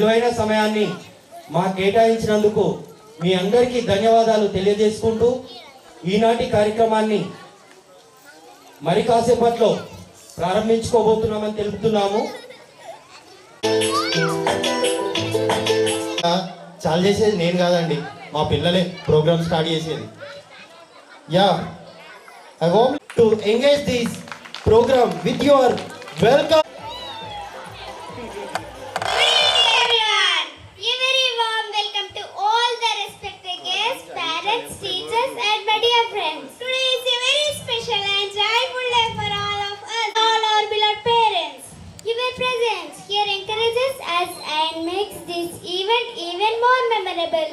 విలువైన సమయాన్ని మా కేటాయించినందుకు మీ అందరికీ ధన్యవాదాలు తెలియజేసుకుంటూ ఈనాటి కార్యక్రమాన్ని మరి కాసేపట్లో ప్రారంభించుకోబోతున్నామని తెలుపుతున్నాము. చాలా చేసేది నేను కాదండి, మా పిల్లలే ప్రోగ్రామ్ స్టార్ట్ చేసేది. Yeah, I want to engage this program with your welcome.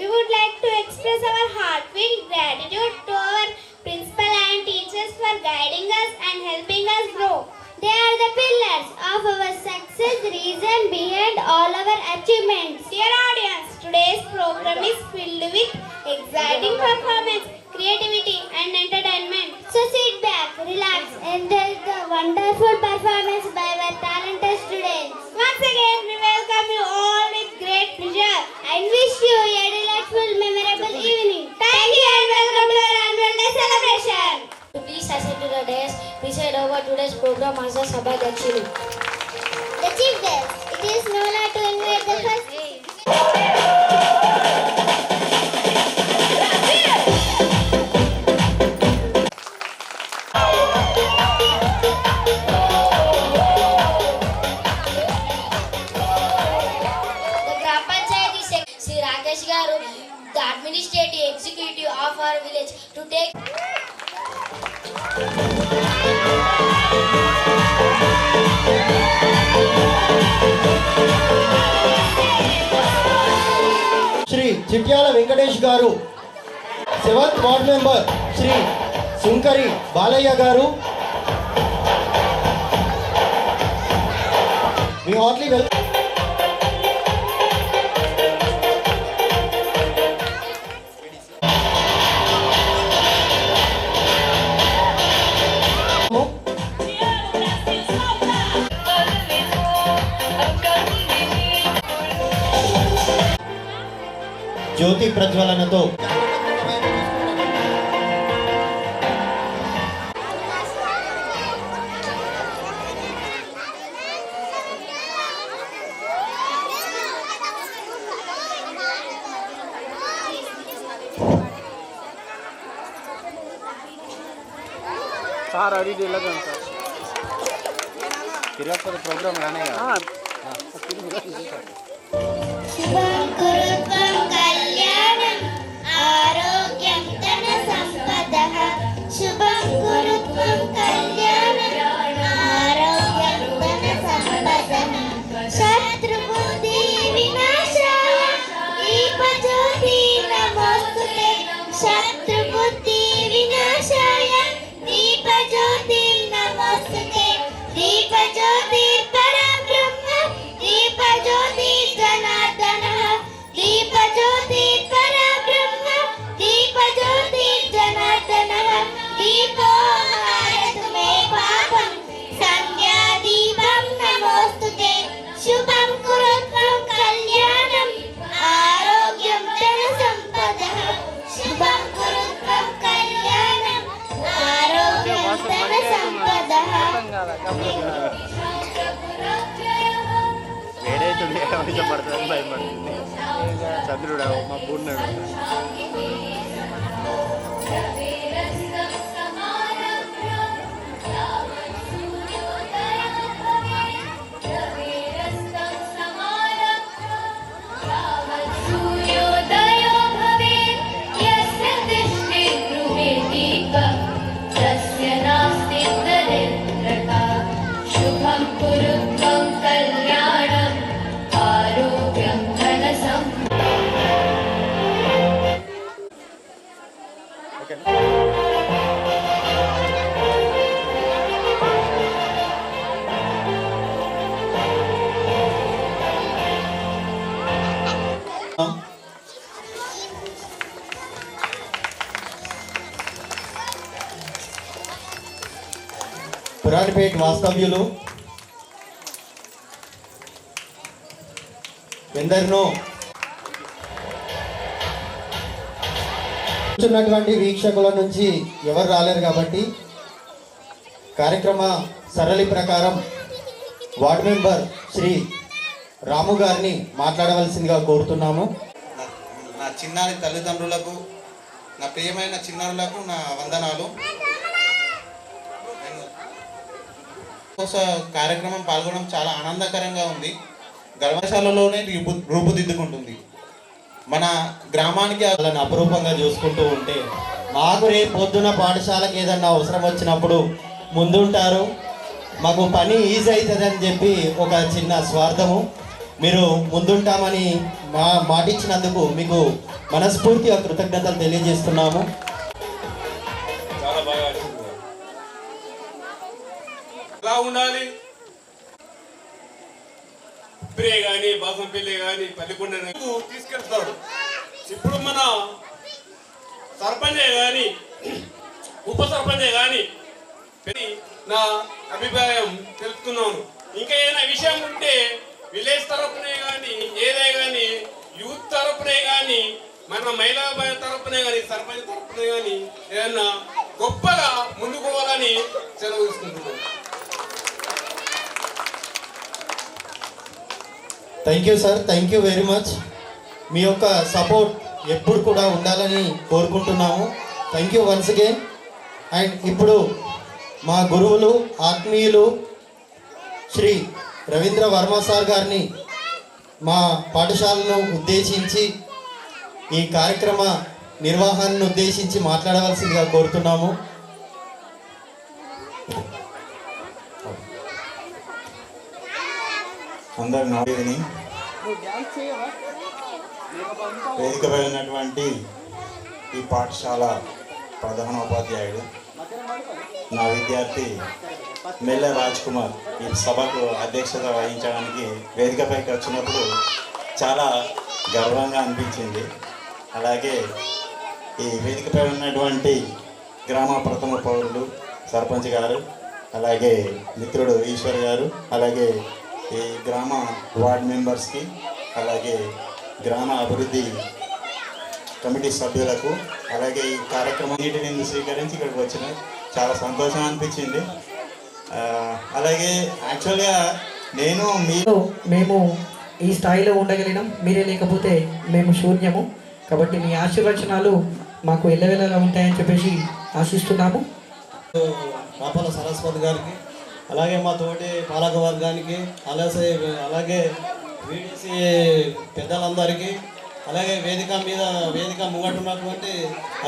We would like to express our heartfelt gratitude to our principal and teachers for guiding us and helping us grow. They are the pillars of our success, reason behind all our achievements. Dear audience, today's program is filled with exciting performance, creativity and entertainment. So sit back, relax, enjoy the wonderful performance by our talented students. Once again, we welcome you all with great pleasure and wish you a delightful, memorable evening. Thank you and welcome to our annual day celebration. Please ascend to the dais. Preside over today's program as a Sabha Dakshini. The chief guest, it is no honor to invite the first. The administrative executive of our village to take Shri Chityala Venkatesh garu, 7th ward member Shri Sunkari Balayya garu, మీ heartly welcome. జ్యోతి ప్రజ్వలనతో sir అది వెళ్ళదు sir తిరగకపోతే programme రానే శుభం కురుత్వం కళ్యాణం ఆరోగ్యం ధన సంపదః. శుభం కురుత్వం కళ్యాణం ఆరోగ్యం ధన సంపదః. శత్రుబుద్ధి వినాశాయ దీపజ్యోతి నమోస్తుతే. శత్రుబుద్ధి వినాశాయ దీపజ్యోతి నమోస్తుతే. దీపజ్యోతి పరబ్రహ్మ దీపజ్యోతి జనార్దనః. దీపజ్యోతి పరబ్రహ్మ దీపజ్యోతి జనార్దనః. దీపో హారతు మే పాపం సంధ్యాదీపం నమోస్తుతే. శుభం కురుత్వం కళ్యాణం ఆరోగ్యం ధన సంపదః. శుభం కురుత్వం కళ్యాణం ఆరోగ్యం ధన సంపదః. వేడైతుంది పడుతుంది భయపడుతుంది చంద్రుడు మా పూర్ణుడు శుభం కురుత్వం కళ్యాణం ఆరోగ్యం ధన సంపదః. పురాణపేట వాస్తవ్యులు ఎందరినో కూర్చున్నటువంటి వీక్షకుల నుంచి ఎవరు రాలేరు కాబట్టి కార్యక్రమ సరళి ప్రకారం వార్డు మెంబర్ శ్రీ రాము గారిని మాట్లాడవలసిందిగా కోరుతున్నాము. నా చిన్నారి తల్లిదండ్రులకు, నా ప్రియమైన చిన్నారులకు నా వందనాలు. కార్యక్రమం పాల్గొనడం చాలా ఆనందకరంగా ఉంది. గర్భశాలలోనే రూపుదిద్దుకుంటుంది. మన గ్రామానికి వాళ్ళని అపురూపంగా చూసుకుంటూ ఉంటే మాకు రేపు పొద్దున పాఠశాలకు ఏదన్నా అవసరం వచ్చినప్పుడు ముందుంటారు. మాకు పని ఈజీ అవుతుందని చెప్పి ఒక చిన్న స్వార్థము. మీరు ముందుంటామని మాటిచ్చినందుకు మీకు మనస్ఫూర్తిగా కృతజ్ఞతలు తెలియజేస్తున్నాము. చాలా బాగా ఎలా ఉండాలి? ఇప్పుడే కానీ బాసంపల్లి కానీ పల్లికొండ తీసుకెళ్తాడు. ఇప్పుడు మన సర్పంచే కానీ ఉప సర్పంచే కానీ నా అభిప్రాయం తెలుపుతున్నాను. ఇంకా ఏదైనా విషయం ఉంటే విలేజ్ తరపునే కానీ ఏదే కానీ యూత్ తరపునే కానీ మన మహిళా తరపునే కానీ సర్పంచ్ తరపునే కానీ ఏదన్నా గొప్పగా ముందుకు పోవాలని సెలవు తీసుకుంటున్నాను. Thank you sir, thank you very much. మీ యొక్క సపోర్ట్ ఎప్పుడు కూడా ఉండాలని కోరుకుంటున్నాము. Thank you once again. And ఇప్పుడు మా గురువులు ఆత్మీయులు శ్రీ రవీంద్ర వర్మ సార్ గారిని మా పాఠశాలను ఉద్దేశించి ఈ కార్యక్రమ నిర్వహణను ఉద్దేశించి మాట్లాడవలసిందిగా కోరుతున్నాము. అందరు నాడిని వేదికపై ఉన్నటువంటి ఈ పాఠశాల ప్రధానోపాధ్యాయుడు నా విద్యార్థి మెల్ల రాజ్ కుమార్ ఈ సభకు అధ్యక్షత వహించడానికి వేదికపైకి వచ్చినప్పుడు చాలా గర్వంగా అనిపించింది. అలాగే ఈ వేదికపై ఉన్నటువంటి గ్రామ ప్రథమ పౌరులు సర్పంచ్ గారు, అలాగే మిత్రుడు ఈశ్వర్ గారు, అలాగే ఈ గ్రామ వార్డ్ మెంబర్స్కి, అలాగే గ్రామ అభివృద్ధి కమిటీ సభ్యులకు, అలాగే ఈ కార్యక్రమం నీటిని స్వీకరించి ఇక్కడికి వచ్చిన చాలా సంతోషం అనిపించింది. అలాగే యాక్చువల్గా మేము ఈ స్థాయిలో ఉండగలిగినాం. మీరే లేకపోతే మేము శూన్యము. కాబట్టి మీ ఆశీర్వచనాలు మాకు ఎల్లవేళలా ఉంటాయని చెప్పేసి ఆశిస్తున్నాము. రాపాల సరస్వతి గారికి, అలాగే మా తోటి పాలక వర్గానికి, అలాగే వీడిసి పెద్దలందరికీ, అలాగే వేదిక ముంగటున్నటువంటి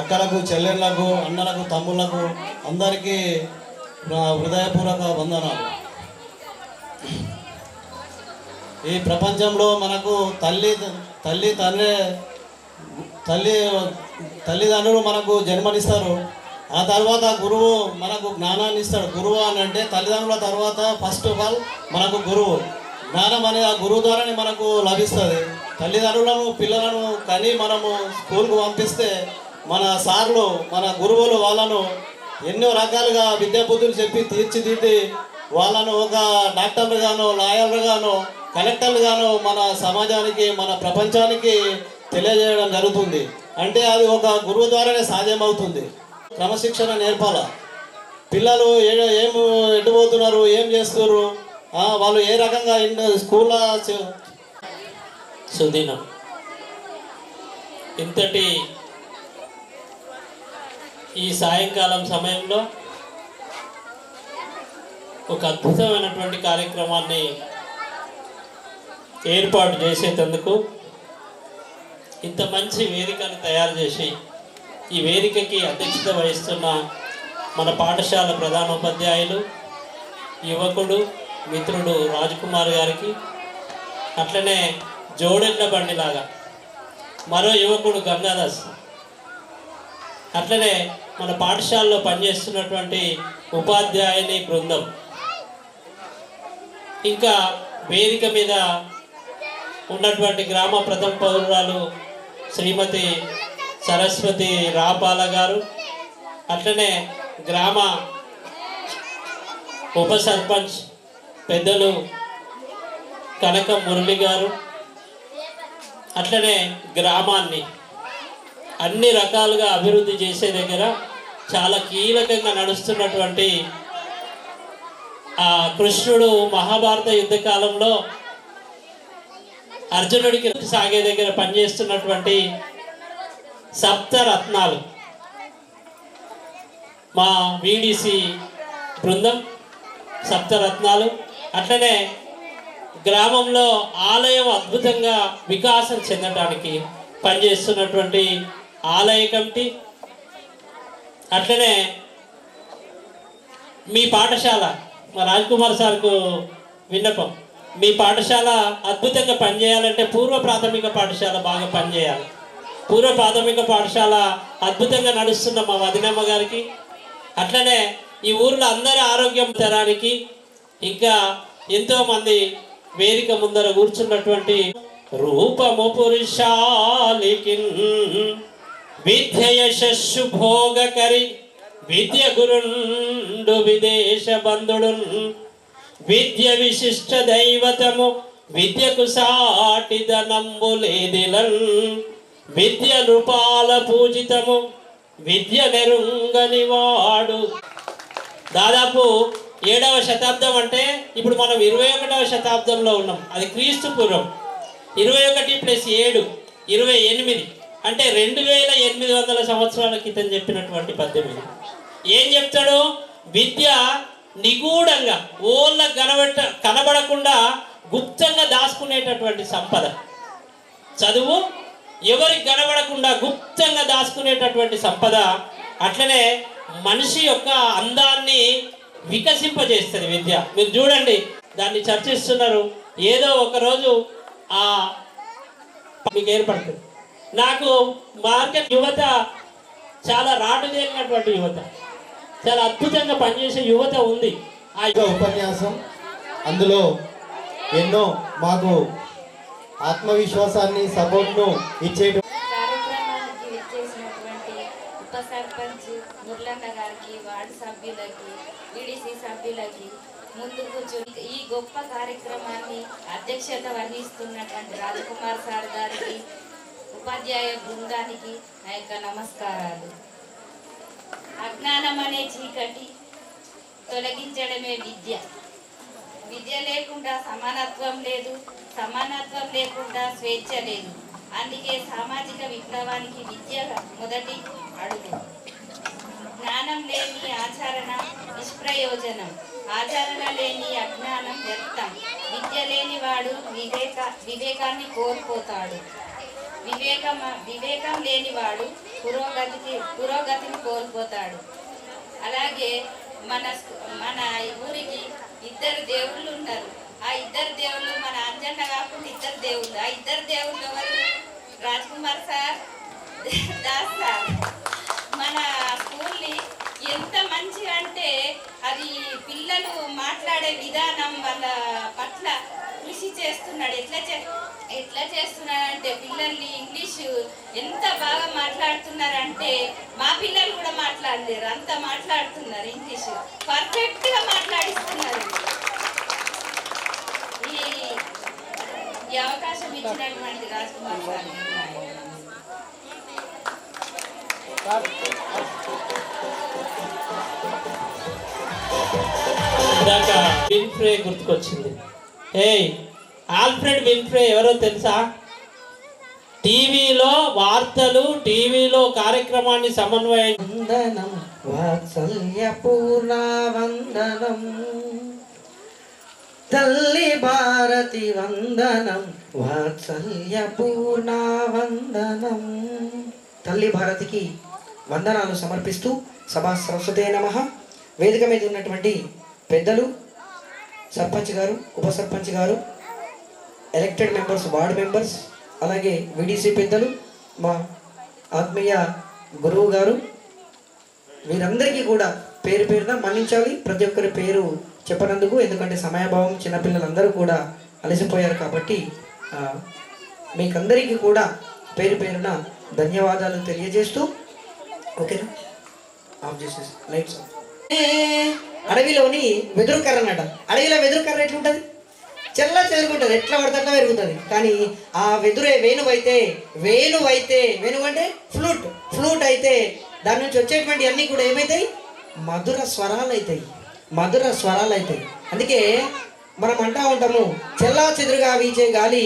అక్కలకు, చెల్లెళ్ళకు, అన్నలకు, తమ్ముళ్లకు అందరికీ నా హృదయపూర్వక వందనాలు. ఈ ప్రపంచంలో మనకు తల్లిదండ్రులు మనకు జన్మనిస్తారు. ఆ తర్వాత గురువు మనకు జ్ఞానాన్ని ఇస్తాడు. గురువు అని అంటే తల్లిదండ్రుల తర్వాత ఫస్ట్ ఆఫ్ ఆల్ మనకు గురువు. జ్ఞానం అనేది ఆ గురువు ద్వారానే మనకు లభిస్తుంది. తల్లిదండ్రులను పిల్లలను కని మనము స్కూల్కు పంపిస్తే మన సార్లు, మన గురువులు వాళ్ళను ఎన్నో రకాలుగా విద్యాబుద్ధులు చెప్పి తీర్చిదిద్ది వాళ్ళను ఒక డాక్టర్లుగాను, లాయర్లుగాను, కలెక్టర్లుగాను మన సమాజానికి, మన ప్రపంచానికి తెలియజేయడం జరుగుతుంది. అంటే అది ఒక గురువు ద్వారానే సాధ్యమవుతుంది. క్రమశిక్షణ నేర్పాల. పిల్లలు ఎటు పోతున్నారు, ఏం చేస్తున్నారు, వాళ్ళు ఏ రకంగా స్కూల్లో సుదీనం ఇంతటి ఈ సాయంకాలం సమయంలో ఒక అద్భుతమైనటువంటి కార్యక్రమాన్ని ఏర్పాటు చేసేందుకు ఇంత మంచి వేదికను తయారు చేసి ఈ వేదికకి అధ్యక్షత వహిస్తున్న మన పాఠశాల ప్రధానోపాధ్యాయులు, యువకుడు, మిత్రుడు రాజ్కుమార్ గారికి, అట్లనే జోడెడ్ల బండిలాగా మరో యువకుడు గంగాదాస్, అట్లనే మన పాఠశాలలో పనిచేస్తున్నటువంటి ఉపాధ్యాయుని బృందం, ఇంకా వేదిక మీద ఉన్నటువంటి గ్రామ ప్రథమ పౌరురాలు శ్రీమతి సరస్వతి రాపాల గారు, అట్లనే గ్రామ ఉప సర్పంచ్ పెద్దలు కనక మురళి గారు, అట్లనే గ్రామాన్ని అన్ని రకాలుగా అభివృద్ధి చేసే దగ్గర చాలా కీలకంగా నడుస్తున్నటువంటి ఆ కృష్ణుడు మహాభారత యుద్ధ కాలంలో అర్జునుడికి సాగే దగ్గర పనిచేస్తున్నటువంటి సప్తరత్నాలు మా వీడిసి బృందం సప్తరత్నాలు. అట్లనే గ్రామంలో ఆలయం అద్భుతంగా వికాసం చెందడానికి పనిచేస్తున్నటువంటి ఆలయ కమిటీ. అట్లనే మీ పాఠశాల మా రాజ్ కుమార్ సార్కు విన్నపం, మీ పాఠశాల అద్భుతంగా పనిచేయాలంటే పూర్వ ప్రాథమిక పాఠశాల బాగా పనిచేయాలి. పూర్వ ప్రాథమిక పాఠశాల అద్భుతంగా నడుస్తున్న మా వదినమ్మ గారికి, అట్లనే ఈ ఊర్లో అందరి ఆరోగ్యం తరానికి, ఇంకా ఎంతోమంది వేదిక ముందర కూర్చున్నటువంటి రూపము పురుషాలికిన్ విద్యయశస్సు భోగకరి విద్య గురుండు విదేశ బంధుడున్ విద్య విశిష్ట దైవతము విద్యకు సాటి ధనంబు లేదిలన్ విద్య రూపాల పూజితము విద్య నెరుంగని వాడు. దాదాపు 7వ శతాబ్దం అంటే ఇప్పుడు మనం 21వ శతాబ్దంలో ఉన్నాం. అది క్రీస్తు పూర్వం. 21 + 7 28 అంటే 2800 సంవత్సరాల క్రితం చెప్పినటువంటి పద్యం ఇది. ఏం చెప్తాడు? విద్య నిగూఢంగా ఓళ్ళ కనబడకుండా గుప్తంగా దాచుకునేటటువంటి సంపద. చదువు ఎవరికి కనబడకుండా గుప్తంగా దాచుకునేటటువంటి సంపద. అట్లనే మనిషి యొక్క అందాన్ని వికసింపజేస్తుంది విద్య. మీరు చూడండి, దాన్ని చర్చిస్తున్నారు. ఏదో ఒకరోజు మీకు ఏర్పడుతుంది. నాకు మార్కెట్ యువత చాలా రాటుదేలినటువంటి యువత, చాలా అద్భుతంగా పనిచేసే యువత ఉంది. ఆ ఉపన్యాసం అందులో ఎన్నో మాకు ఆత్మవిశ్వాసాన్ని సపోర్ట్ను ఇచ్చే కార్యక్రమానికి విచ్చేసినటువంటి ఉప సర్పంచ్ మురళన్న గారికి, వార్డు సభ్యులకి, వీడిసి సభ్యులకి, ముందు కూర్చొని ఈ గొప్ప కార్యక్రమాన్ని అధ్యక్షత వహిస్తున్నటువంటి రాజకుమార్ సార్ గారికి, ఉపాధ్యాయ బృందానికి నా యొక్క నమస్కారాలు. అజ్ఞానం అనే చీకటి తొలగించడమే విద్య. విద్య లేకుండా సమానత్వం లేదు, సమానత్వం లేకుండా స్వేచ్ఛ లేదు. అందుకే సామాజిక విప్లవానికి విద్య మొదటి అడుగు. జ్ఞానం లేని ఆచరణ నిష్ప్రయోజనం, ఆచరణ లేని అజ్ఞానం వ్యర్థం. విద్య లేని వాడు వివేకాన్ని కోల్పోతాడు. వివేకం లేనివాడు పురోగతిని కోల్పోతాడు. అలాగే మన ఊరికి 2 దేవుళ్ళు ఉన్నారు. ఆ 2 దేవుళ్ళు మన అంజన్న కాకుండా 2 దేవుళ్ళు. ఆ 2 దేవుళ్ళు ఎవరు? Raj Kumar sir, Das sir. మన స్కూల్ని ఎంత మంచిగా అంటే అది పిల్లలు మాట్లాడే విధానం వాళ్ళ పట్ల కృషి చేస్తున్నాడు. ఎట్లా చేస్తున్నాడంటే పిల్లల్ని ఇంగ్లీషు ఎంత బాగా మాట్లాడుతున్నారంటే మా పిల్లలు కూడా మాట్లాడలేరు, అంత మాట్లాడుతున్నారు. ఇంగ్లీషు పర్ఫెక్ట్గా మాట్లాడిస్తున్నారు. ఈ అవకాశం ఇచ్చినటువంటి రాజ్ కుమార్ సార్ ఇందాక విన్ఫ్రే గుర్తుకొచ్చింది. ఆల్ఫ్రెడ్ విన్ఫ్రే ఎవరో తెలుసా? టీవీలో వార్తలు, టీవీలో కార్యక్రమాన్ని సమన్వయం. వందనం వాత్సల్య పూర్ణ వందనం తల్లి భారతి వందనం వాత్సల్య పూర్ణ వందనం. తల్లి భారతికి వందనాలు సమర్పిస్తూ సభా సరస్వతే నమః. వేదిక మీద ఉన్నటువంటి పెద్దలు, సర్పంచ్ గారు, ఉప సర్పంచ్ గారు, ఎలక్టెడ్ మెంబర్స్, వార్డు మెంబర్స్, అలాగే విడిసి పెద్దలు, మా ఆత్మీయ గురువు గారు, వీరందరికీ కూడా పేరు పేరున మన్నించాలి. ప్రతి ఒక్కరి పేరు చెప్పనందుకు, ఎందుకంటే సమయాభావం, చిన్నపిల్లలందరూ కూడా అలసిపోయారు కాబట్టి మీకందరికీ కూడా పేరు పేరున ధన్యవాదాలు తెలియజేస్తూ, ఓకేనా? ఆఫ్ చేసేసి లైట్స్. అడవిలోని వెదురు కర్ర అన్నట. అడవిలో వెదురు కర్ర ఎట్లుంటుంది? చెల్లా చెదురుకుంటుంది, ఎట్లా పడితే అట్లా పెరుగుతుంది. కానీ ఆ వేణువు అంటే ఫ్లూట్ అయితే దాని నుంచి వచ్చేటువంటి అన్నీ కూడా ఏమవుతాయి? మధుర స్వరాలు అవుతాయి. అందుకే మనం అంటా ఉంటాము, చెల్లా చెదురుగా వీచే గాలి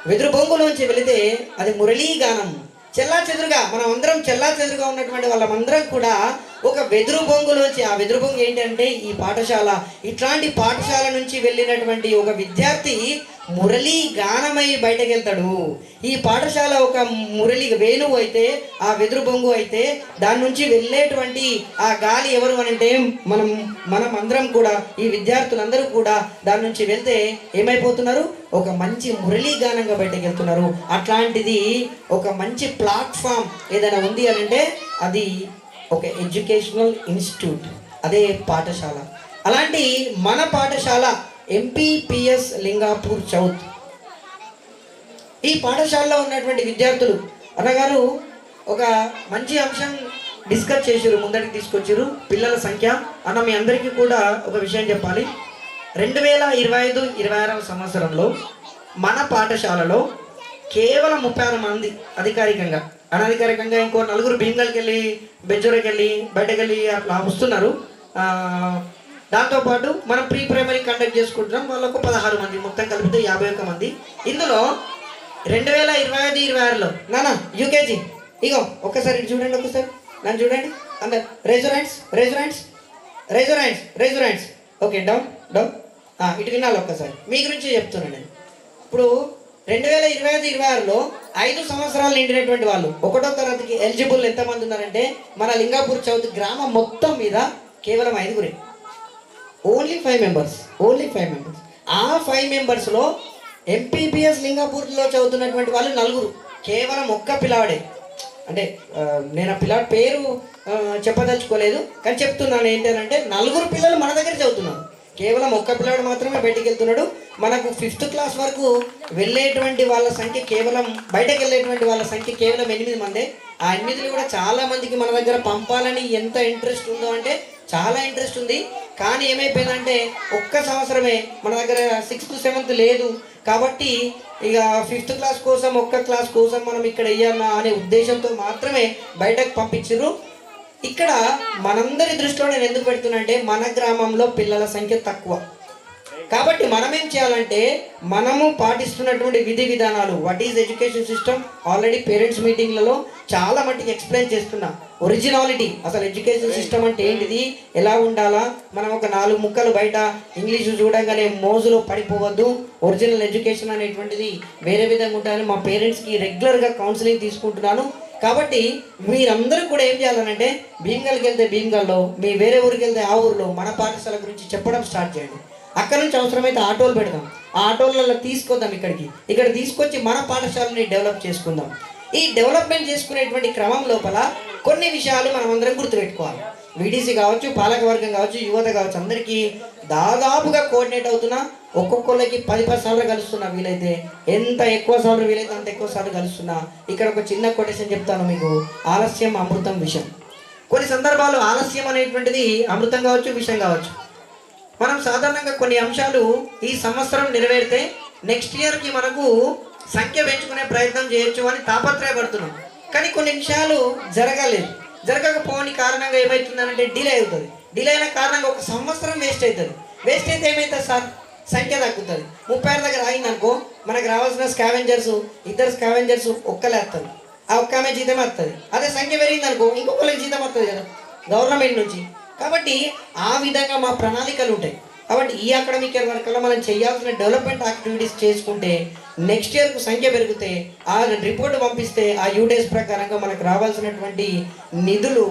వెదురు బొంగులోంచి వెళితే అది మురళీ గానం. చెల్లా చెదురుగా మనం అందరం ఉన్నటువంటి వాళ్ళమందరం కూడా ఒక వెదురు బొంగులోంచి, ఆ వెదురు బొంగు ఏంటంటే ఈ పాఠశాల, ఇట్లాంటి పాఠశాల నుంచి వెళ్ళినటువంటి ఒక విద్యార్థి మురళీ గానమై బయటకు వెళ్తాడు. ఈ పాఠశాల ఒక మురళి వేణువు అయితే, ఆ వెదురు బొంగు అయితే, దాని నుంచి వెళ్ళేటువంటి ఆ గాలి ఎవరు అనంటే మనం అందరం కూడా, ఈ విద్యార్థులందరూ కూడా దాని నుంచి వెళ్తే ఏమైపోతున్నారు? ఒక మంచి మురళీ గానంగా బయటకు వెళ్తున్నారు. అట్లాంటిది ఒక మంచి ప్లాట్ఫామ్ ఏదైనా ఉంది అనంటే అది ఒక ఎడ్యుకేషనల్ ఇన్స్టిట్యూట్, అదే పాఠశాల. అలాంటి మన పాఠశాల ఎంపీపీఎస్ లింగాపూర్ చౌత్. ఈ పాఠశాలలో ఉన్నటువంటి విద్యార్థులు అన్నగారు ఒక మంచి అంశం డిస్కస్ చేసారు, ముందరికి తీసుకొచ్చారు. పిల్లల సంఖ్య అన్న మీ అందరికీ కూడా ఒక విషయం చెప్పాలి. 2025-26 సంవత్సరంలో మన పాఠశాలలో కేవలం 36 మంది అధికారికంగా, అనధికారికంగా ఇంకో 4 భీంగల్కి వెళ్ళి బెజ్జోరకి వెళ్ళి బయటకు వెళ్ళి అట్లా వస్తున్నారు. దాంతోపాటు మనం ప్రీ ప్రైమరీ కండక్ట్ చేసుకుంటున్నాం, వాళ్ళకు 16 మంది, మొత్తం కలిపితే 51 మంది. ఇందులో 2025-26లో నానా యూకేజీ ఇగో ఒక్కసారి ఇటు చూడండి, ఒక్కసారి నన్ను చూడండి అందరు. Raiser hands. Okay, down. ఇటు వినాలి ఒక్కసారి. మీ గురించి చెప్తున్నాను నేను. ఇప్పుడు 2025-26లో 5 సంవత్సరాలు నిండినటువంటి వాళ్ళు 1వ తరగతికి ఎలిజిబుల్ ఎంతమంది ఉన్నారంటే మన లింగాపూర్ చౌత్ గ్రామం మొత్తం మీద కేవలం 5 ఓన్లీ 5 మెంబర్స్. ఆ 5 మెంబర్స్లో ఎంపీపీఎస్ లింగాపూర్లో చదువుతున్నటువంటి వాళ్ళు 4, కేవలం ఒక్క పిల్లాడే. అంటే నేను ఆ పిల్లాడి పేరు చెప్పదలుచుకోలేదు, కానీ చెప్తున్నాను ఏంటంటే 4 పిల్లలు మన దగ్గర చదువుతున్నారు, కేవలం ఒక్క పిల్లాడు మాత్రమే బయటికి వెళ్తున్నాడు. మనకు 5th క్లాస్ వరకు వెళ్ళేటువంటి వాళ్ళ సంఖ్య కేవలం, బయటకు వెళ్ళేటువంటి వాళ్ళ సంఖ్య కేవలం 8 మందే. ఆ 8 కూడా చాలా మందికి మన దగ్గర పంపాలని ఎంత ఇంట్రెస్ట్ ఉందో అంటే చాలా ఇంట్రెస్ట్ ఉంది. కానీ ఏమైపోయిందంటే ఒక్క సంవత్సరమే మన దగ్గర 6th 7th లేదు. కాబట్టి ఇక 5th క్లాస్ కోసం, ఒక్క క్లాస్ కోసం మనం ఇక్కడ వెయ్యాలా అనే ఉద్దేశంతో మాత్రమే బయటకు పంపించారు. ఇక్కడ మనందరి దృష్టిలో నేను ఎందుకు పెడుతున్నా అంటే మన గ్రామంలో పిల్లల సంఖ్య తక్కువ. కాబట్టి మనం ఏం చేయాలంటే మనము పాటిస్తున్నటువంటి విధి విధానాలు, what is education system, already parents మీటింగ్లలో చాలా మట్టికి ఎక్స్ప్లెయిన్ చేస్తున్నా. ఒరిజినాలిటీ, అసలు ఎడ్యుకేషన్ సిస్టమ్ అంటే ఏంటిది, ఎలా ఉండాలా, మనం ఒక 4 ముక్కలు బయట ఇంగ్లీషు చూడంగానే మోజులో పడిపోవద్దు. ఒరిజినల్ ఎడ్యుకేషన్ అనేటువంటిది వేరే విధంగా ఉంటుందని మా పేరెంట్స్కి రెగ్యులర్గా కౌన్సిలింగ్ తీసుకుంటున్నాను. కాబట్టి మీరందరూ కూడా ఏం చేయాలనంటే భీమ్గల్కి వెళ్తే భీమ్గల్లో, మీ వేరే ఊరికి వెళ్తే ఆ ఊరిలో మన పాఠశాల గురించి చెప్పడం స్టార్ట్ చేయండి. అక్కడ నుంచి అవసరమైతే ఆటోలు పెడదాం, ఆ ఆటోలలో తీసుకొద్దాం ఇక్కడ తీసుకొచ్చి మన పాఠశాలని డెవలప్ చేసుకుందాం. ఈ డెవలప్మెంట్ చేసుకునేటువంటి క్రమం లోపల కొన్ని విషయాలు మనం అందరం గుర్తుపెట్టుకోవాలి. వీడీసీ కావచ్చు, పాలకవర్గం కావచ్చు, యువత కావచ్చు, అందరికీ దాదాపుగా కోఆర్డినేట్ అవుతున్నా. ఒక్కొక్కళ్ళకి 10 సార్లు కలుస్తున్నా, వీలైతే ఎంత ఎక్కువ సార్లు వీలైతే అంత ఎక్కువ సార్లు కలుస్తున్నా. ఇక్కడ ఒక చిన్న కొటేషన్ చెప్తాను మీకు, ఆలస్యం అమృతం విషం. కొన్ని సందర్భాలు ఆలస్యం అనేటువంటిది అమృతం కావచ్చు, విషం కావచ్చు. మనం సాధారణంగా కొన్ని అంశాలు ఈ సంవత్సరం నెరవేరితే నెక్స్ట్ ఇయర్కి మనకు సంఖ్య పెంచుకునే ప్రయత్నం చేయొచ్చు అని తాపత్రయపడుతున్నాం. కానీ కొన్ని విషయాలు జరగకపోని కారణంగా ఏమవుతుందంటే డిలే అవుతుంది. డిలే అయిన కారణంగా ఒక సంవత్సరం వేస్ట్ అయితే ఏమవుతుంది సార్, సంఖ్య తగ్గుతుంది. 36 దగ్గర ఆగిందనుకో, మనకు రావాల్సిన స్కావెంజర్స్ 2 స్కావెంజర్స్ ఒక్కలే వస్తుంది, ఆ ఒక్క ఆమె జీతం వస్తుంది. అదే సంఖ్య పెరిగిందనుకో ఇంకొకరికి జీతం వస్తుంది కదా గవర్నమెంట్ నుంచి. కాబట్టి ఆ విధంగా మా ప్రణాళికలు ఉంటాయి. కాబట్టి ఈ అకాడమిక్ ఇయర్ వరకల్లా మనం చేయాల్సిన డెవలప్మెంట్ యాక్టివిటీస్ చేసుకుంటే నెక్స్ట్ ఇయర్కు సంఖ్య పెరిగితే ఆ రిపోర్ట్ పంపిస్తే ఆ యూడేస్ ప్రకారంగా మనకు రావాల్సినటువంటి నిధులు,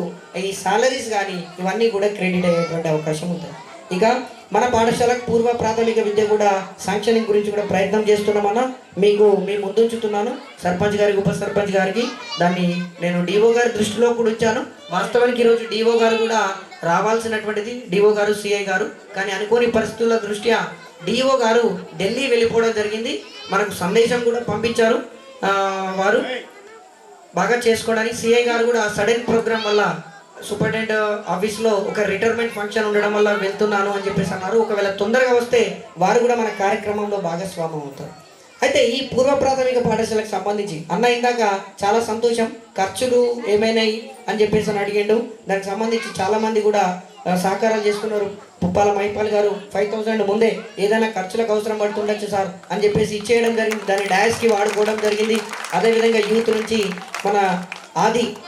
ఈ సాలరీస్ కానీ ఇవన్నీ కూడా క్రెడిట్ అయ్యేటువంటి అవకాశం ఉంటుంది. ఇక మన పాఠశాలకు పూర్వ ప్రాథమిక విద్య కూడా శాంక్షనింగ్ గురించి కూడా ప్రయత్నం చేస్తున్నామన్నా మీ ముందుంచుతున్నాను. సర్పంచ్ గారికి, ఉప సర్పంచ్ గారికి దాన్ని నేను డిఓ గారి దృష్టిలో కూడా ఉంచాను. వాస్తవానికి ఈరోజు డిఓ గారు కూడా రావాల్సినటువంటిది, డిఓ గారు, సిఐ గారు. కానీ అనుకోని పరిస్థితుల దృష్ట్యా డిఓ గారు ఢిల్లీ వెళ్ళిపోవడం జరిగింది. మనకు సందేశం కూడా పంపించారు వారు బాగా చేసుకోవడానికి. సిఐ గారు కూడా సడన్ ప్రోగ్రామ్ వల్ల సూపరింటెండెంట్ ఆఫీస్లో ఒక రిటైర్మెంట్ ఫంక్షన్ ఉండడం వల్ల వెళ్తున్నాను అని చెప్పేసి అన్నారు. ఒకవేళ తొందరగా వస్తే వారు కూడా మన కార్యక్రమంలో భాగస్వామ్యం అవుతారు. అయితే ఈ పూర్వ ప్రాథమిక పాఠశాలకు సంబంధించి అన్న ఇందాక చాలా సంతోషం, ఖర్చులు ఏమైనాయి అని చెప్పేసి అని అడిగిండు. దానికి సంబంధించి చాలామంది కూడా సహకారాలు చేసుకున్నారు. పుప్పాల మైపాల్ గారు 5000 ముందే ఏదైనా ఖర్చులకు అవసరం పడుతుండొచ్చు సార్ అని చెప్పేసి ఇచ్చేయడం జరిగింది. దాన్ని డాష్కి వాడుకోవడం జరిగింది. అదేవిధంగా యూత్ నుంచి మన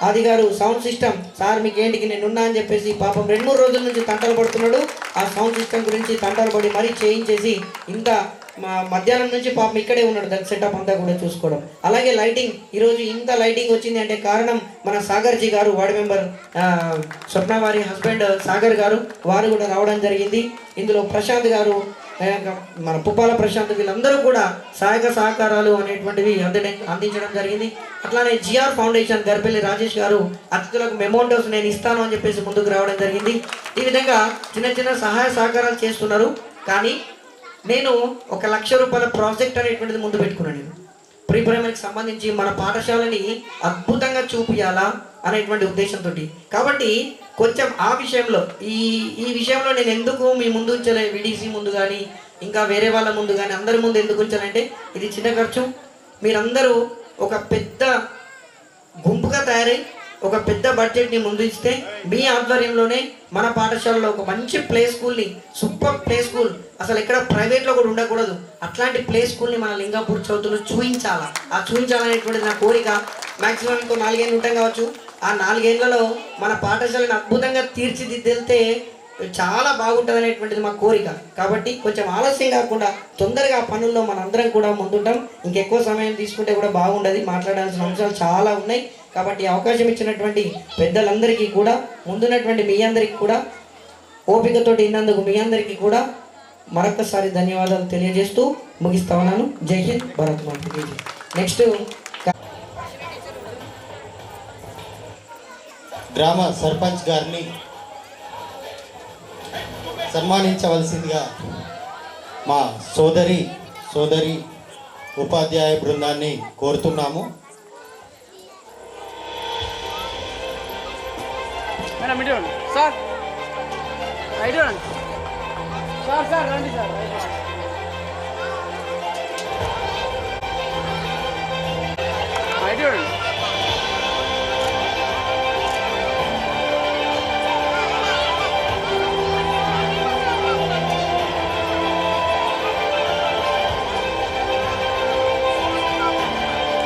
ఆది గారు సౌండ్ సిస్టమ్ సార్ మీకు ఏంటికి నేనున్నా అని చెప్పేసి పాపం 2-3 రోజుల నుంచి తంటలు పడుతున్నాడు. ఆ సౌండ్ సిస్టమ్ గురించి తంటలు పడి మరీ చేయించేసి ఇంత మధ్యాహ్నం నుంచి పాపం ఇక్కడే ఉన్నాడు, దాని సెటప్ అంతా కూడా చూసుకోవడం. అలాగే లైటింగ్, ఈరోజు ఇంత లైటింగ్ వచ్చింది అంటే కారణం మన సాగర్జీ గారు, వార్డు మెంబర్ స్వప్న వారి హస్బెండ్ సాగర్ గారు, వారు కూడా రావడం జరిగింది. ఇందులో ప్రశాంత్ గారు, మన పుప్పాల ప్రశాంత్, వీళ్ళందరూ కూడా సహాయక సహకారాలు అనేటువంటివి అందించడం జరిగింది. అట్లానే జిఆర్ ఫౌండేషన్ గర్పల్లి రాజేష్ గారు అతిథులకు మెమోంటోస్ నేను ఇస్తాను అని చెప్పేసి ముందుకు రావడం జరిగింది. ఈ విధంగా చిన్న చిన్న సహాయ సహకారాలు చేస్తున్నారు. కానీ నేను 1 లక్ష రూపాయల ప్రాజెక్ట్ అనేటువంటిది ముందు పెట్టుకున్నాను. నేను ప్రీ ప్రైమరీకి సంబంధించి మన పాఠశాలని అద్భుతంగా చూపించాలా అనేటువంటి ఉద్దేశంతో. కాబట్టి కొంచెం ఆ విషయంలో ఈ విషయంలో నేను ఎందుకు మీ ముందు ఉంచలే, విడిసి ముందు కానీ ఇంకా వేరే వాళ్ళ ముందు కానీ అందరి ముందు ఎందుకు ఉంచాలంటే ఇది చిన్న ఖర్చు. మీరందరూ ఒక పెద్ద గుంపుగా తయారై ఒక పెద్ద బడ్జెట్ని ముందు ఇస్తే మీ ఆధ్వర్యంలోనే మన పాఠశాలలో ఒక మంచి ప్లే స్కూల్ని, సూపర్ ప్లే స్కూల్, అసలు ఎక్కడ ప్రైవేట్లో కూడా ఉండకూడదు, అట్లాంటి ప్లే స్కూల్ని మన లింగాపూర్ చౌతులు చూపించాలా. ఆ చూపించాలనేటువంటిది నా కోరిక. మ్యాక్సిమం ఇంకో 4 ఏళ్ళు ఉంటాం కావచ్చు. ఆ 4 ఏళ్లలో మన పాఠశాలను అద్భుతంగా తీర్చిదిద్దితే చాలా బాగుంటుంది అనేటువంటిది మా కోరిక. కాబట్టి కొంచెం ఆలస్యం కాకుండా తొందరగా ఆ పనుల్లో మనందరం కూడా ముందుంటాం. ఇంకెక్కువ సమయం తీసుకుంటే కూడా బాగుండదు, మాట్లాడాల్సిన అంశాలు చాలా ఉన్నాయి. కాబట్టి అవకాశం ఇచ్చినటువంటి పెద్దలందరికీ కూడా, ముందున్నటువంటి మీ అందరికీ కూడా, ఓపికతోటి ఇన్నందుకు మీ అందరికీ కూడా మరొకసారి ధన్యవాదాలు తెలియజేస్తూ ముగిస్తా ఉన్నాను. జై హింద్, భారత్ మాతా కీ జై. నెక్స్ట్ గ్రామ సర్పంచ్ గారిని సన్మానించవలసిందిగా మా సోదరి ఉపాధ్యాయ బృందాన్ని కోరుతున్నాము. మేడం ఇటు సార్, ఇటు సార్ రండి సార్. ఇటు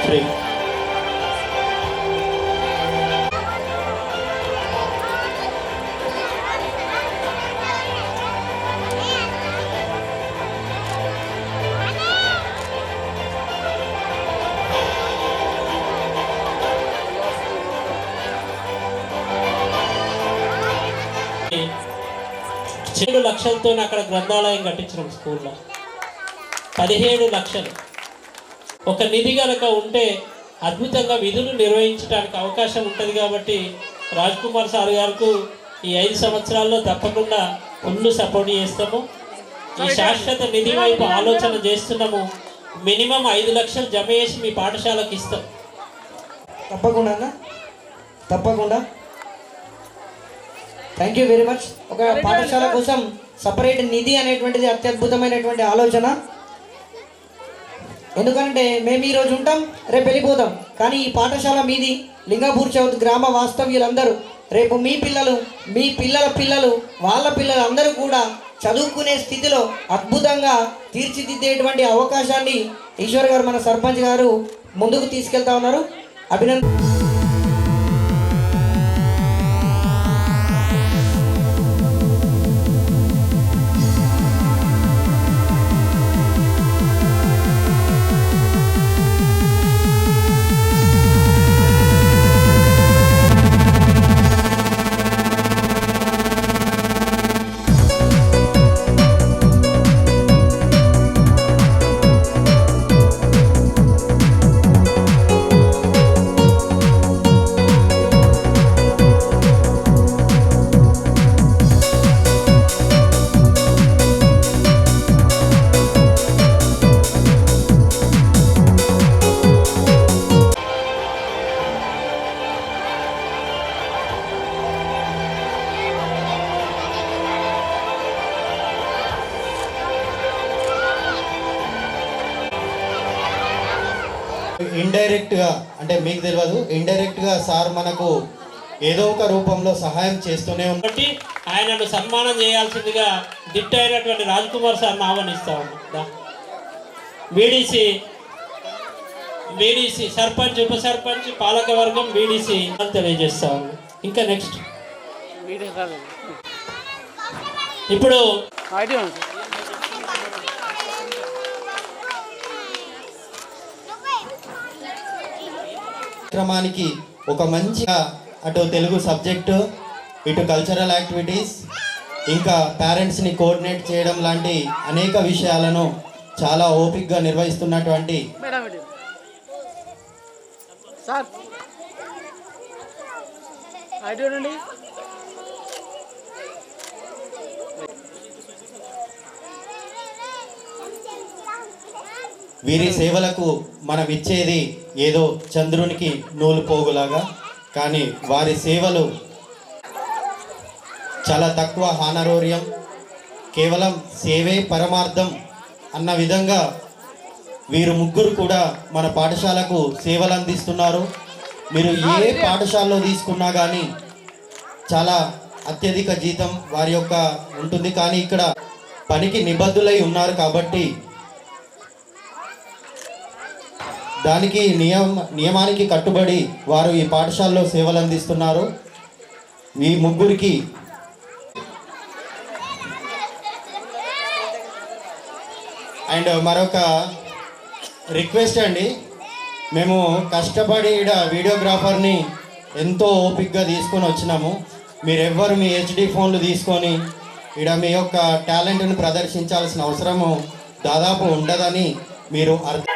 శ్రీ $7 లక్షలతో అక్కడ గ్రంథాలయం కట్టించినాం స్కూల్లో. 17 లక్షలు. ఒక నిధి కనుక ఉంటే అద్భుతంగా విధులు నిర్వహించడానికి అవకాశం ఉంటుంది. కాబట్టి రాజ్ కుమార్ సార్ గారికి ఈ 5 సంవత్సరాల్లో తప్పకుండా ఫుల్ సపోర్ట్ చేస్తాము. ఈ శాశ్వత నిధి వైపు ఆలోచన చేస్తున్నాము. మినిమం 5 లక్షలు జమ చేసి మీ పాఠశాలకు ఇస్తాం. తప్పకుండా థ్యాంక్ యూ వెరీ మచ్. ఒక పాఠశాల కోసం సపరేట్ నిధి అనేటువంటిది అత్యద్భుతమైనటువంటి ఆలోచన. ఎందుకంటే మేము ఈరోజు ఉంటాం, రేపు వెళ్ళిపోతాం. కానీ ఈ పాఠశాల మీది, లింగాపూర్ చౌత్ గ్రామ వాస్తవ్యులందరూ, రేపు మీ పిల్లలు, మీ పిల్లల పిల్లలు, వాళ్ళ పిల్లలు అందరూ కూడా చదువుకునే స్థితిలో అద్భుతంగా తీర్చిదిద్దేటువంటి అవకాశాన్ని ఈశ్వర్ గారు, మన సర్పంచ్ గారు ముందుకు తీసుకెళ్తా ఉన్నారు. అభినందన. ఇండైరెక్ట్గా అంటే మీకు తెలియదు, ఇండైరెక్ట్గా సార్ మనకు ఏదో ఒక రూపంలో సహాయం చేస్తూనే ఉంటారు. కాబట్టి ఆయనను సన్మానం చేయాల్సిందిగా దిట్ట అయినటువంటి రాజ్ కుమార్ సార్ని ఆహ్వానిస్తా ఉన్నాం. బీడీసీ సర్పంచ్, ఉప సర్పంచ్, పాలకవర్గం, బీడీసీ తెలియజేస్తా ఉన్నాం. ఇంకా నెక్స్ట్ ఇప్పుడు కార్యక్రమానికి ఒక మంచి అటు తెలుగు సబ్జెక్టు, ఇటు కల్చరల్ యాక్టివిటీస్, ఇంకా పేరెంట్స్ని కోఆర్డినేట్ చేయడం లాంటి అనేక విషయాలను చాలా ఓపికగా నిర్వహిస్తున్నటువంటి సార్ చూడండి. వీరి సేవలకు మనం ఇచ్చేది ఏదో చంద్రునికి నూలు పోగులాగా, కానీ వారి సేవలు చాలా తక్కువ హానరోరియం, కేవలం సేవే పరమార్థం అన్న విధంగా వీరు ముగ్గురు కూడా మన పాఠశాలకు సేవలు అందిస్తున్నారు. మీరు ఏ పాఠశాలలో తీసుకున్నా కానీ చాలా అత్యధిక జీతం వారి యొక్క ఉంటుంది, కానీ ఇక్కడ పనికి నిబద్ధులై ఉన్నారు కాబట్టి దానికి నియమానికి కట్టుబడి వారు ఈ పాఠశాలలో సేవలు అందిస్తున్నారు. ఈ ముగ్గురికి అండ్ మరొక రిక్వెస్ట్ అండి, మేము కష్టపడి ఈడ వీడియోగ్రాఫర్ని ఎంతో ఓపికగా తీసుకొని వచ్చినాము. మీరెవ్వరు మీ హెచ్డి ఫోన్లు తీసుకొని ఈడ మీ యొక్క టాలెంట్ని ప్రదర్శించాల్సిన అవసరము దాదాపు ఉండదని మీరు అర్థం.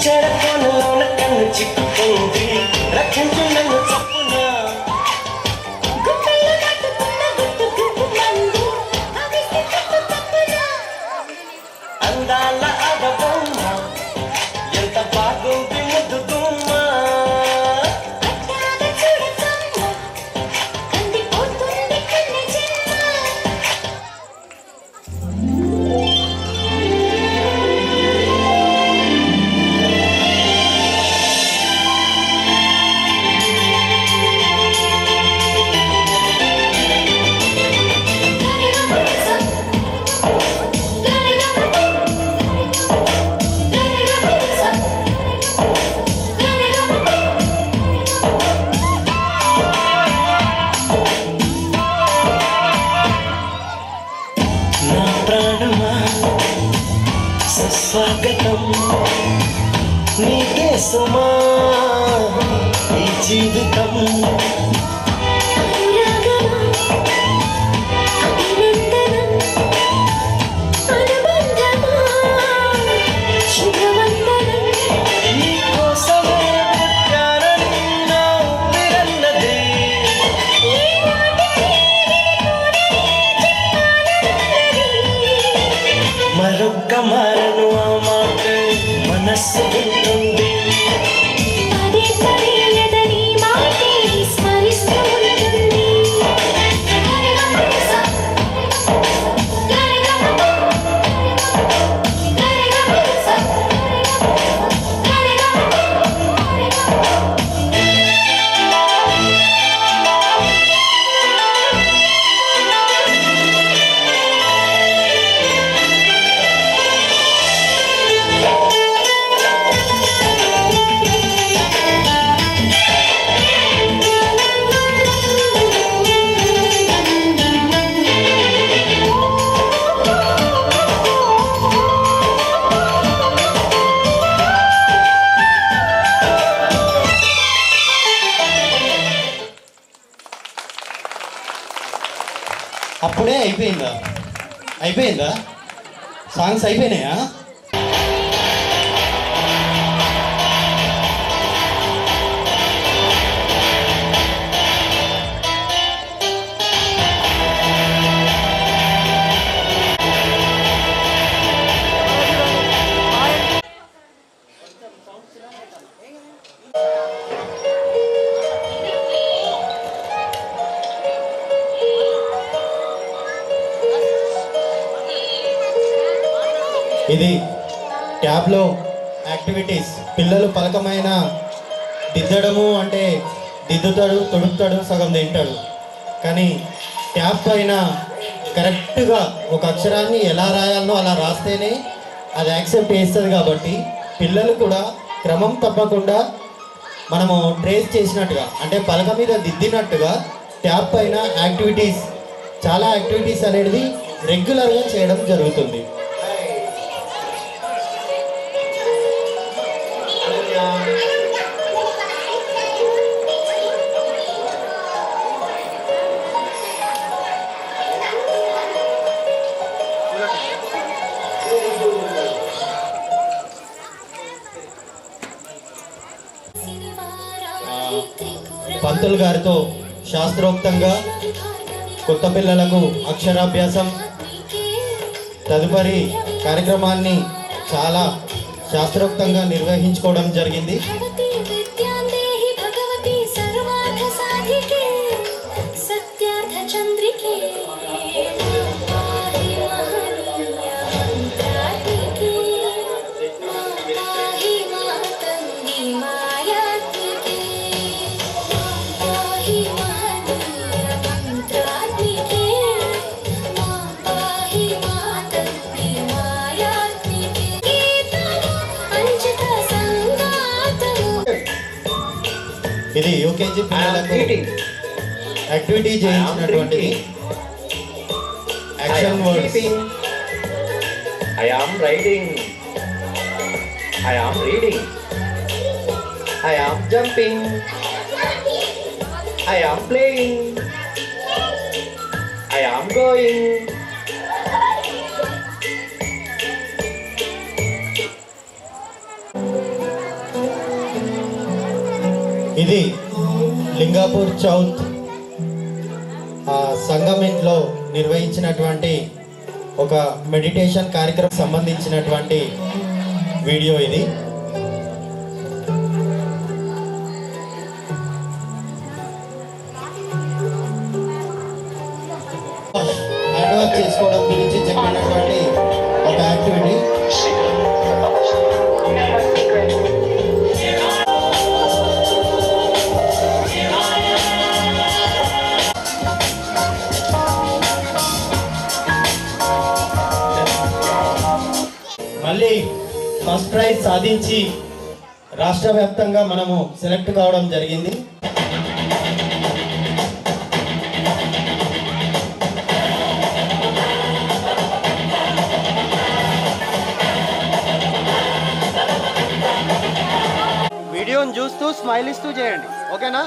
చెడకొనలోన కన్ను చిక్కుకుంది రక్షించు నన్ను చప్పునా అందాల అగబొమ్మ ఎంత బాగుంది ముద్దు గుమ్మ స్వాగతం నీకే సుమా ఈ జీవితం నీకోసమే పుట్టానని నా ఊపిరన్నది మరొక్క మారను ఆ మాట మనస్సు ఉంటుంది అప్పుడే అయిపోయిందా సాంగ్స్ అయిపోయినాయా? ఇది ట్యాబ్లో యాక్టివిటీస్. పిల్లలు పలకమైన దిద్దడము అంటే దిద్దుతాడు, తొడుపుతాడు, సగం తింటాడు. కానీ ట్యాబ్ పైన కరెక్ట్గా ఒక అక్షరాన్ని ఎలా రాయాలనో అలా రాస్తేనే అది యాక్సెప్ట్ చేస్తుంది. కాబట్టి పిల్లలు కూడా క్రమం తప్పకుండా మనము ట్రేస్ చేసినట్టుగా అంటే పలక మీద దిద్దినట్టుగా ట్యాబ్ పైన యాక్టివిటీస్, చాలా యాక్టివిటీస్ అనేది రెగ్యులర్గా చేయడం జరుగుతుంది. పంతులు గారితో శాస్త్రోక్తంగా కొత్త పిల్లలకు అక్షరాభ్యాసం తదుపరి కార్యక్రమాన్ని చాలా శాస్త్రోక్తంగా నిర్వహించుకోవడం జరిగింది. ఇది యూకేజీ పిల్లలకు యాక్టివిటీ చేయించినటువంటిది. Action words. I am writing. I am reading. I am jumping. I am playing. I am going. ఇది లింగాపూర్ చౌత్ సంగమెంట్లో నిర్వహించినటువంటి ఒక మెడిటేషన్ కార్యక్రమం సంబంధించినటువంటి వీడియో ఇది. హ్యాండ్ వాష్ చేసుకోవడం గురించి చెప్పినటువంటి ఒక యాక్టివిటీ. మళ్ళీ ఫస్ట్ ప్రైజ్ సాధించి రాష్ట్ర వ్యాప్తంగా మనము సెలెక్ట్ కావడం జరిగింది. వీడియోని చూస్తూ స్మైల్ ఇస్తూ చేయండి, ఓకేనా?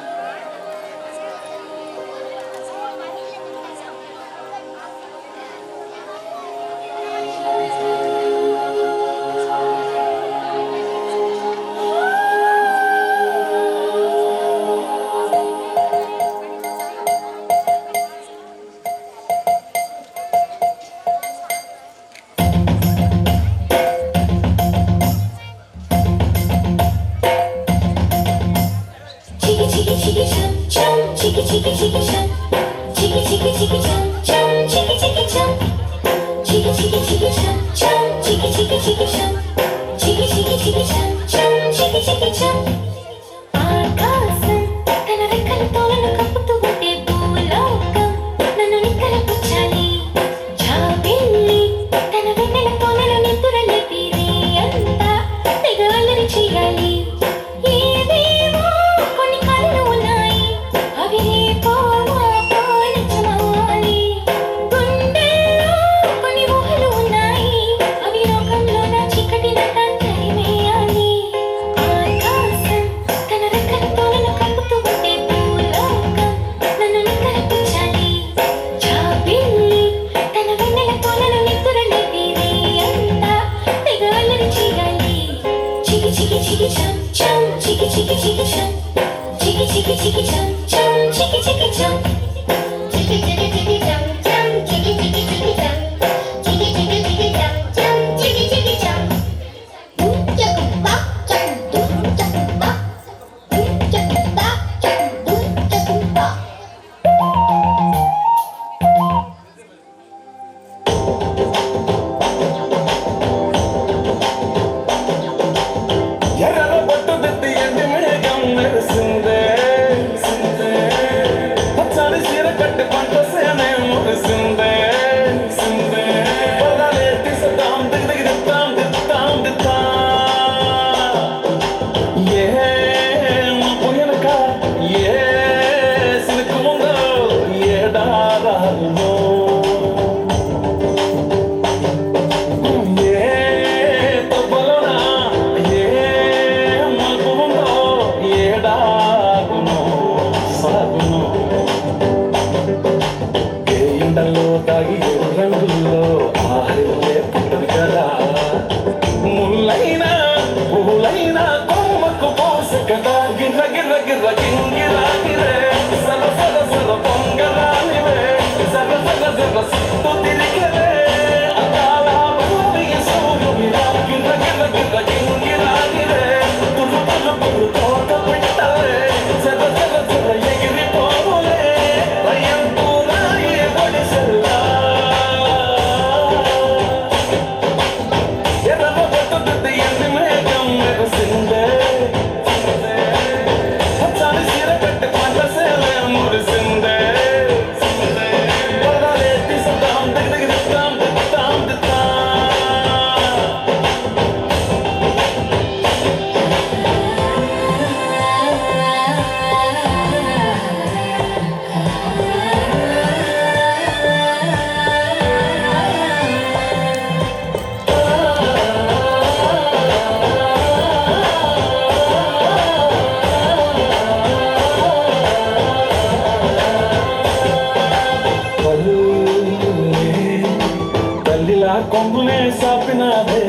కొంగునే సాపినాదే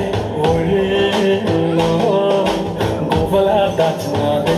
ఒళ్ళేలో గువ్వలా దాచినాదే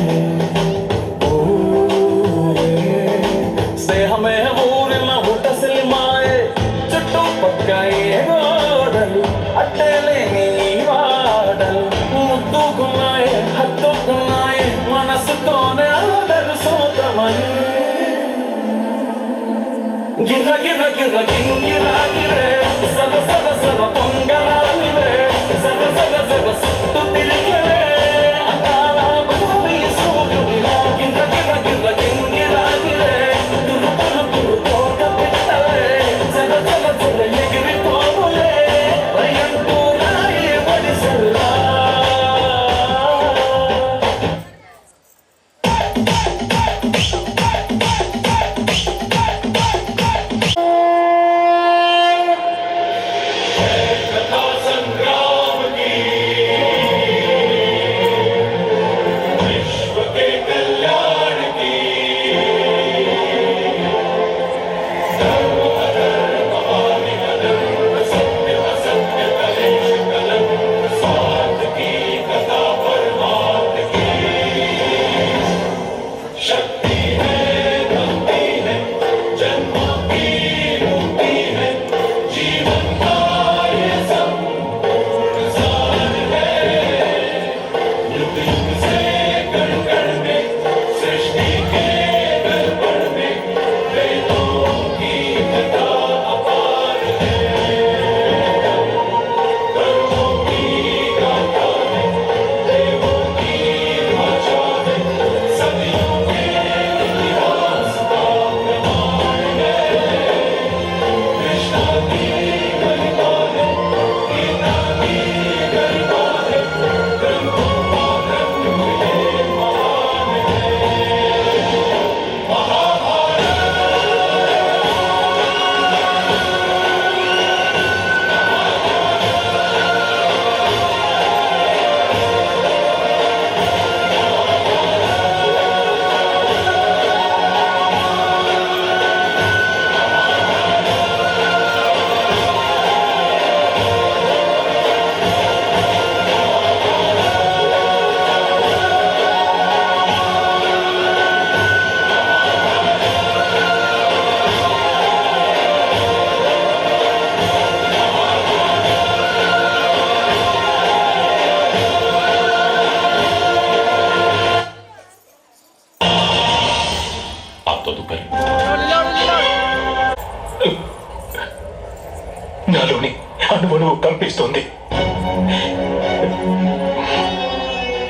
నాలోని అణువణువు కంపిస్తోంది.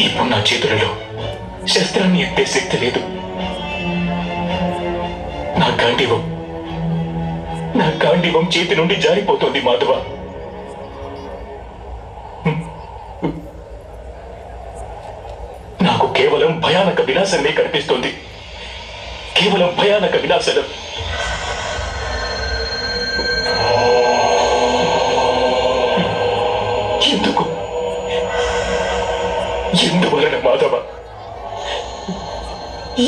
ఇప్పుడు నా చేతులలో శస్త్రాన్ని ఎత్తే శక్తి లేదు. నా గాంధీవం చేతి నుండి జారిపోతోంది మాధవ. నాకు కేవలం భయానక వినాశమే కనిపిస్తోంది. కేవలం భయానక వినాశనం. ఎందువలన మాధవ?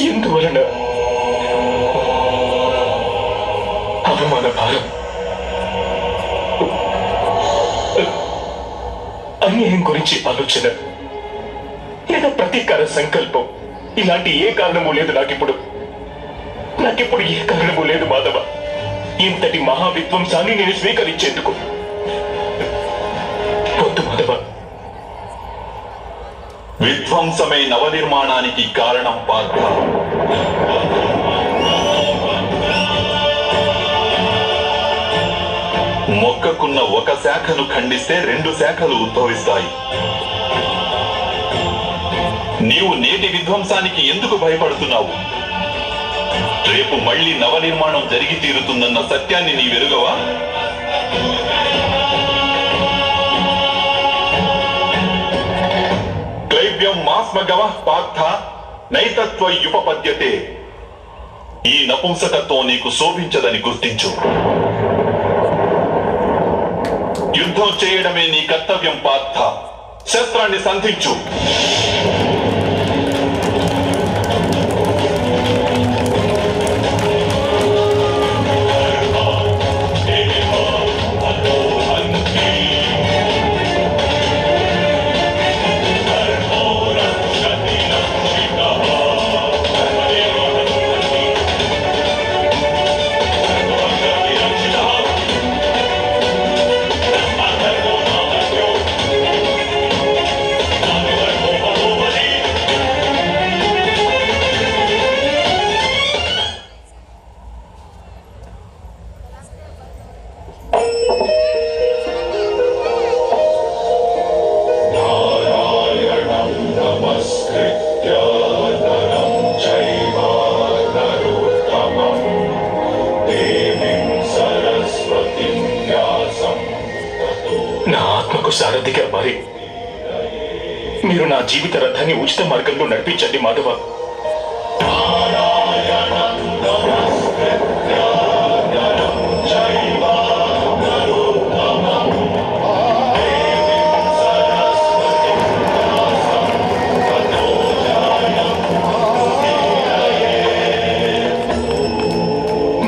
ఎందువలన? అవమాన భారం, అన్యాయం గురించి ఆలోచన లేదా ప్రతీకార సంకల్పం, ఇలాంటి ఏ కారణము లేదు నాకిప్పుడు ఏ కారణము లేదు మాధవ. ఇంతటి మహావిధ్వంసాన్ని నేను స్వీకరించేందుకు వద్దు మాధవ. విధ్వంసమే నవనిర్మాణానికి కారణం పాత్ర. మొక్కకున్న ఒక శాఖను ఖండిస్తే 2 శాఖలు ఉద్భవిస్తాయి. నీవు నేటి విధ్వంసానికి ఎందుకు భయపడుతున్నావు? రేపు మళ్ళీ నవనిర్మాణం జరిగి తీరుతుందన్న సత్యాన్ని నీ వెరుగవా? క్లైవ్యం మాస్మగవ పార్థ నైతత్వయుపపద్యతే. ఈ నపుంసకత్వం నీకు శోభించదని గుర్తించు. యుద్ధం చేయడమే నీ కర్తవ్యం పార్థ. శస్త్రాన్ని సంధించు. Over రాజకుమారి, మీరు నా జీవిత రథాన్ని ఉచిత మార్గంలో నడిపించండి మాధవ.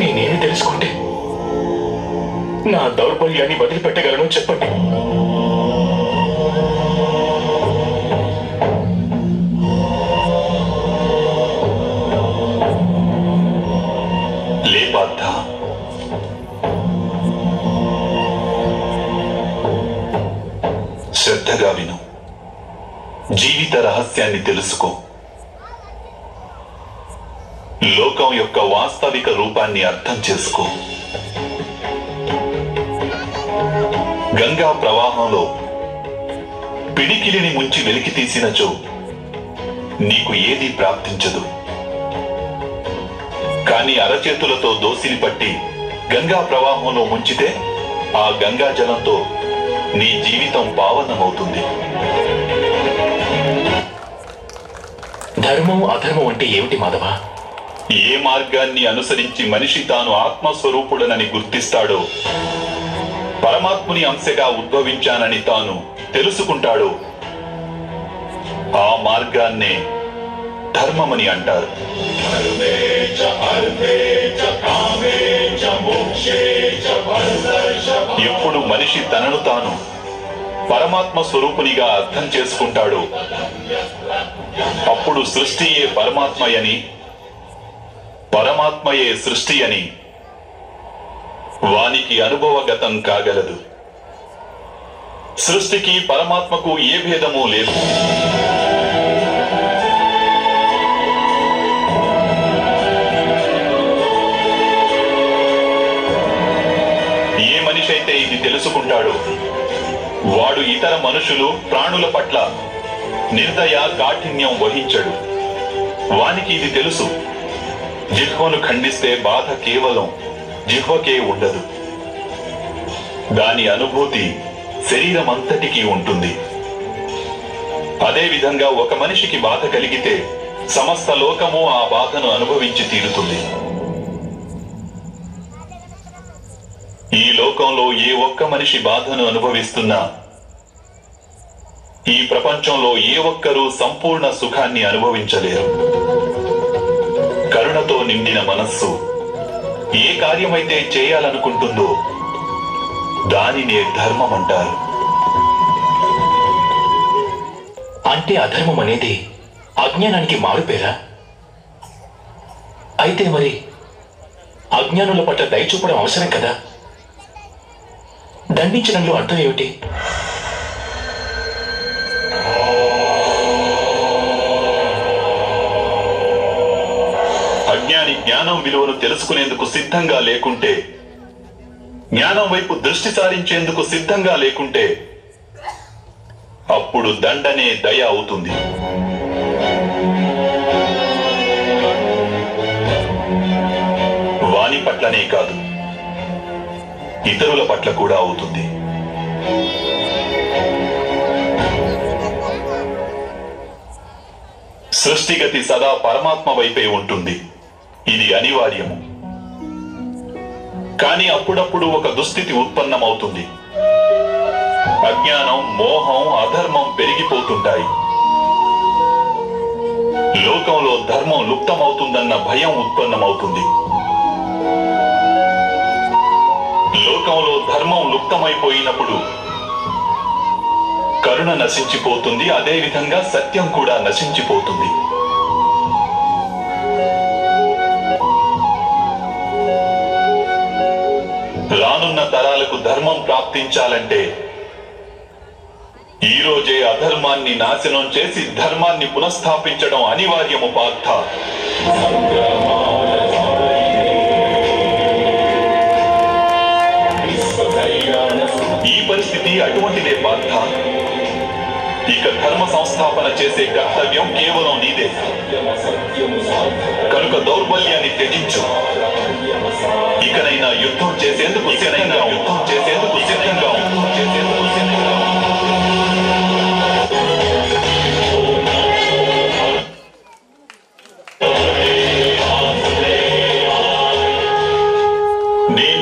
నేనేమి తెలుసుకుంటే నా దౌర్బల్యాన్ని వదిలిపెట్టగలను చెప్పండి. శ్రద్ధగా విను, జీవిత రహస్యాన్ని తెలుసుకో, లోకం యొక్క వాస్తవిక రూపాన్ని అర్థం చేసుకో. గంగా ప్రవాహంలో పిడికిలిని ముంచి వెలికి తీసినచో నీకు ఏదీ ప్రాప్తించదు. కానీ అరచేతులతో దోసిలి పట్టి గంగా ప్రవాహంలో ముంచితే ఆ గంగా జలంతో నీ జీవితం పావనమవుతుంది. ధర్మం అధర్మం అంటే ఏమిటి మాధవ? ఏ మార్గాన్ని అనుసరించి మనిషి తాను ఆత్మస్వరూపుడనని గుర్తిస్తాడో, పరమాత్ముని అంశగా ఉద్భవించానని తాను తెలుసుకుంటాడో, ఆ మార్గాన్నే ధర్మమని అంటారు. ఎప్పుడు మనిషి తనను తాను పరమాత్మ స్వరూపునిగా అర్థం చేసుకుంటాడో అప్పుడు సృష్టియే పరమాత్మయని, పరమాత్మయే సృష్టి అని వానికి అనుభవగతం కాగలదు. సృష్టికి పరమాత్మకు ఏ భేదమూ లేదు. ఏ మనిషి అయితే ఇది తెలుసుకుంటాడో వాడు ఇతర మనుషులు ప్రాణుల పట్ల నిర్దయ కాఠిన్యం వహించడు. వానికి ఇది తెలుసు, జిహ్వను ఖండిస్తే బాధ కేవలం జిహ్వకే ఉండదు, దాని అనుభూతి శరీరం అంతటికీ ఉంటుంది. అదేవిధంగా ఒక మనిషికి బాధ కలిగితే సమస్త లోకము ఆ బాధను అనుభవించి తీరుతుంది. ఈ లోకంలో ఏ ఒక్క మనిషి బాధను అనుభవిస్తున్నా ఈ ప్రపంచంలో ఏ ఒక్కరూ సంపూర్ణ సుఖాన్ని అనుభవించలేరు. కరుణతో నిండిన మనస్సు ఏ కార్యమైతే చేయాలనుకుంటుందో దానినే ధర్మం అంటారు. అంటే అధర్మం అనేది అజ్ఞానానికి మారుపేరా? అయితే మరి అజ్ఞానుల పట్ల దయ చూపడం అవసరం కదా? దండించడంలో అర్థం ఏమిటి? అజ్ఞాని జ్ఞానం విలువను తెలుసుకునేందుకు సిద్ధంగా లేకుంటే, జ్ఞానం వైపు దృష్టి సారించేందుకు సిద్ధంగా లేకుంటే అప్పుడు దండనే దయ అవుతుంది. వాని పట్లనే కాదు, ఇతరుల పట్ల కూడా అవుతుంది. సృష్టిగతి సదా పరమాత్మ వైపే ఉంటుంది, ఇది అనివార్యము. కానీ అప్పుడప్పుడు ఒక దుస్థితి ఉత్పన్నమవుతుంది. అజ్ఞానం, మోహం, అధర్మం పెరిగిపోతుంటాయి. లోకంలో ధర్మం లుప్తమవుతుందన్న భయం ఉత్పన్నమవుతుంది. లోకంలో ధర్మం లుప్తమైపోయినప్పుడు కరుణ నశించిపోతుంది, అదేవిధంగా సత్యం కూడా నశించిపోతుంది. రానున్న తరాలకు ధర్మం ప్రాప్తించాలంటే ఈ రోజే అధర్మాన్ని నాశనం చేసి ధర్మాన్ని పునఃస్థాపించడం అనివార్యము పార్థ. ఈ పరిస్థితి అటువంటిదే పార్థ. ఇక ధర్మ సంస్థాపన చేసే కర్తవ్యం కేవలం నీదే. కనుక దౌర్బల్యాన్ని త్యజించు. ఇకనైనా యుద్ధం చేసేందుకు సిద్ధంగా ఉండు.